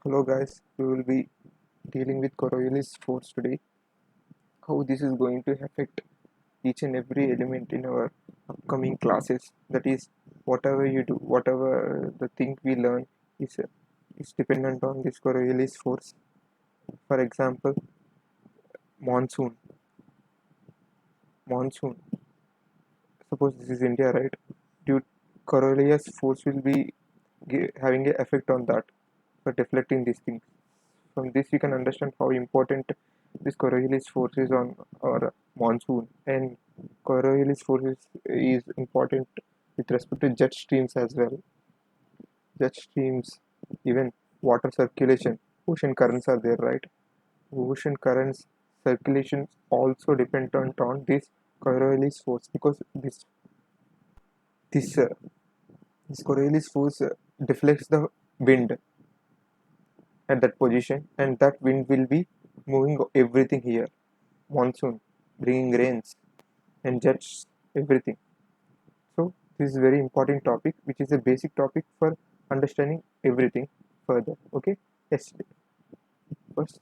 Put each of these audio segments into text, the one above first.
Hello guys, we will be dealing with Coriolis force today. How this is going to affect each and every element in our upcoming classes. That is, whatever you do, whatever the thing we learn is dependent on this Coriolis force. For example, monsoon. Monsoon. Suppose this is India, right? Due Coriolis force will be having an effect on that for deflecting these things. From this, you can understand how important this Coriolis force is on our monsoon, and Coriolis force is important with respect to jet streams as well. Jet streams, even water circulation, ocean currents are there, right? Ocean currents circulation also dependent on this Coriolis force because this uh, this Coriolis force deflects the wind at that position, and that wind will be moving everything here. Monsoon, bringing rains and jets, everything. So this is a very important topic, which is a basic topic for understanding everything further. Okay, yes. First,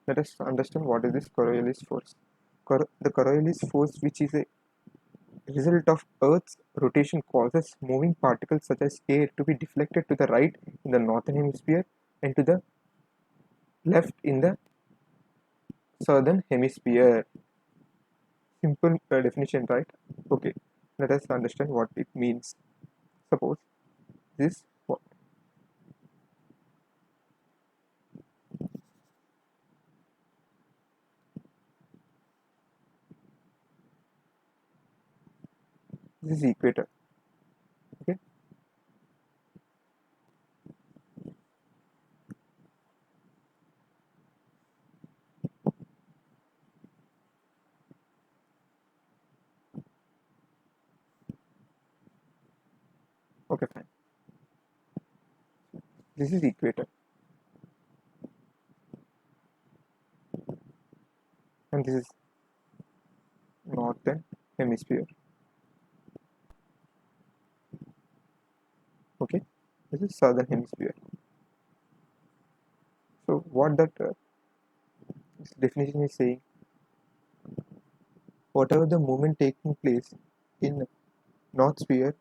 let us understand what is this Coriolis force. The Coriolis force, which is a result of Earth's rotation, causes moving particles such as air to be deflected to the right in the northern hemisphere and to the left in the southern hemisphere. Simple definition, right? Okay, let us understand what it means. Suppose this this is equator. Okay, okay, fine. This is equator, and this is northern hemisphere. Okay, this is southern hemisphere. So what that this definition is saying, whatever the movement taking place in north sphere,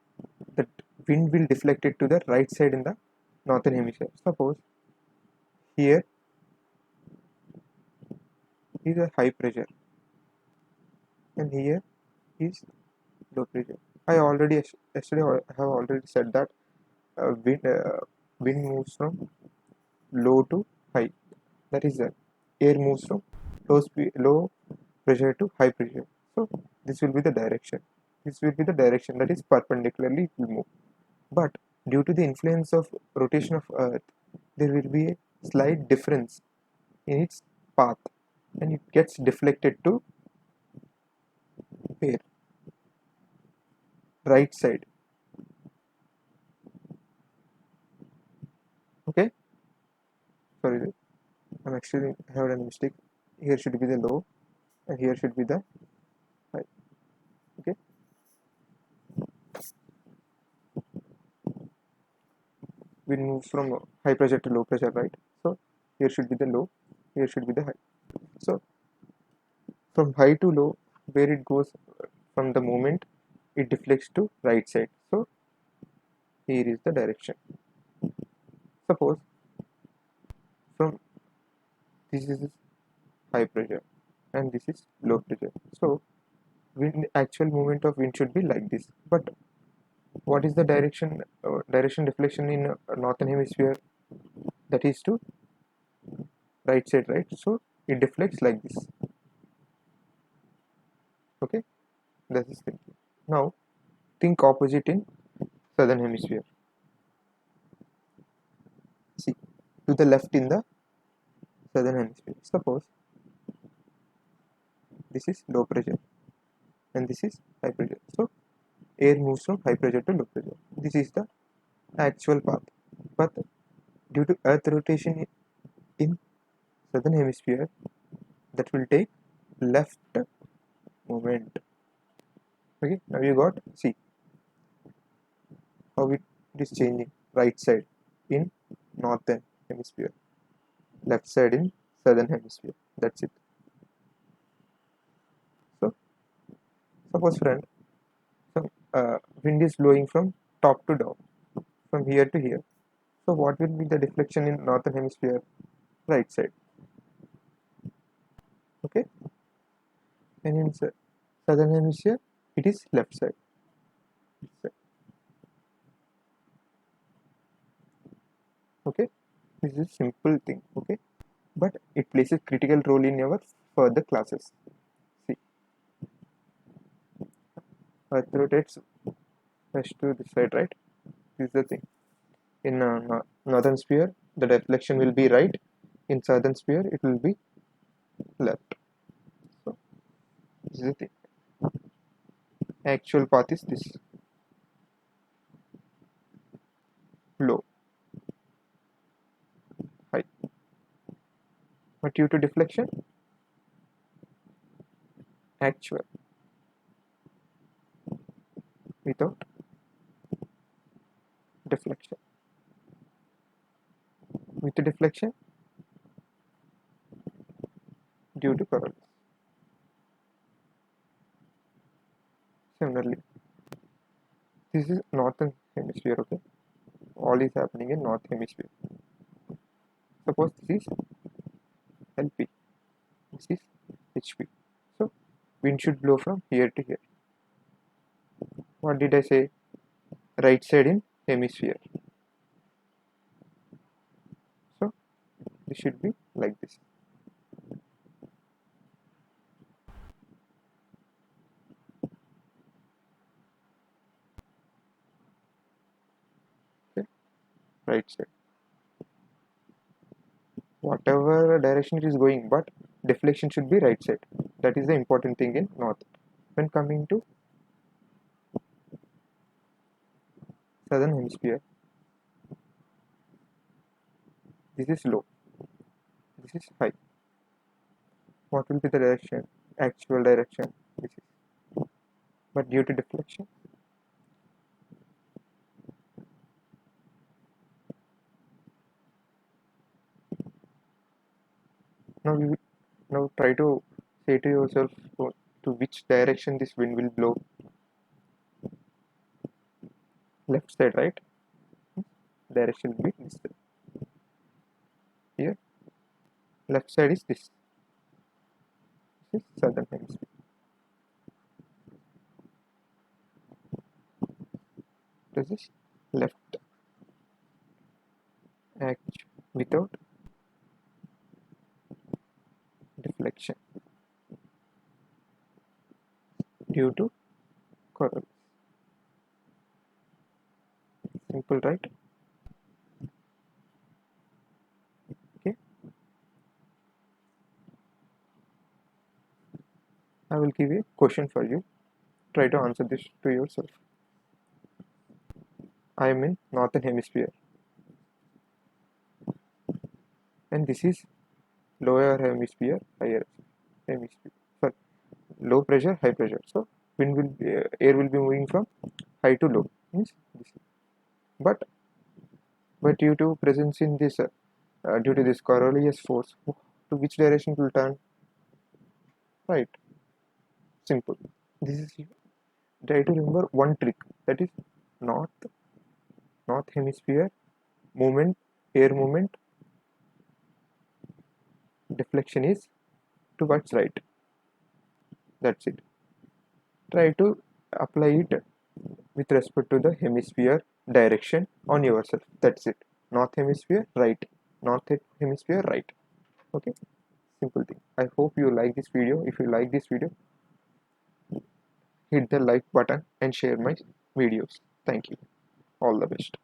that wind will deflect it to the right side in the northern hemisphere. Suppose here is a high pressure, and here is low pressure. I already yesterday I have already said that wind moves from low to high. That is that air moves from low pressure to high pressure. So this will be the direction. This will be the direction that is perpendicularly it will move. But due to the influence of rotation of Earth, there will be a slight difference in its path, and it gets deflected to where? Right side. Okay. Sorry, I'm actually have a mistake. Here should be the low, and here should be the high. Okay. Wind moves from high pressure to low pressure, right? So here should be the low, here should be the high. So from high to low, where it goes from the moment, it deflects to right side. So here is the direction. Suppose from this is high pressure and this is low pressure. So wind actual movement of wind should be like this. But what is the direction deflection in northern hemisphere? That is to right side, right? So it deflects like this. Okay, that is thinking. Now think opposite in southern hemisphere. See, to the left in the southern hemisphere. Suppose this is low pressure and this is high pressure. So air moves from high pressure to low pressure. This is the actual path. But due to Earth rotation in southern hemisphere, that will take left movement. Okay, now you got, see how it is changing right side in northern hemisphere, left side in southern hemisphere. That's it. So suppose friend, some wind is blowing from top to down, from here to here. So what will be the deflection in northern hemisphere? Right side. Okay, and in southern hemisphere it is left side. Okay, this is a simple thing. Okay, but it plays a critical role in our further classes. See, earth rotates west to this side, right? This is the thing. In northern sphere the deflection will be right, in southern sphere it will be left. So this is the thing. Actual path is this, low, high, but due to deflection, actual, without deflection, with the deflection, due to Coriolis. Similarly, this is northern hemisphere. Okay, all is happening in north hemisphere. Suppose this is LP, this is HP. So wind should blow from here to here. What did I say? Right side in hemisphere. So this should be like this. Okay, right side. Whatever direction it is going, but deflection should be right side. That is the important thing in north. When coming to southern hemisphere, this is low, this is high. What will be the direction? Actual direction. This is, but due to deflection, now you now try to say to yourself to which direction this wind will blow. Left side, right? Direction will be this way. Here, left side is this. This is southern hemisphere. This is left. Act without deflection due to Coriolis. Simple, right? Okay. I will give a question for you. Try to answer this to yourself. I am in northern hemisphere, and this is lower hemisphere, higher hemisphere. Sorry, low pressure, high pressure. So wind will be, air will be moving from high to low. Means this. But due to presence in this, due to this Coriolis force, to which direction it will turn? Right. Simple. This is, try to remember one trick, that is north hemisphere movement, air movement, deflection is towards right. That's it. Try to apply it with respect to the hemisphere direction on yourself. That's it. North hemisphere right, north hemisphere right. Okay, simple thing. I hope you like this video. If you like this video, hit the like button and share my videos. Thank you. All the best.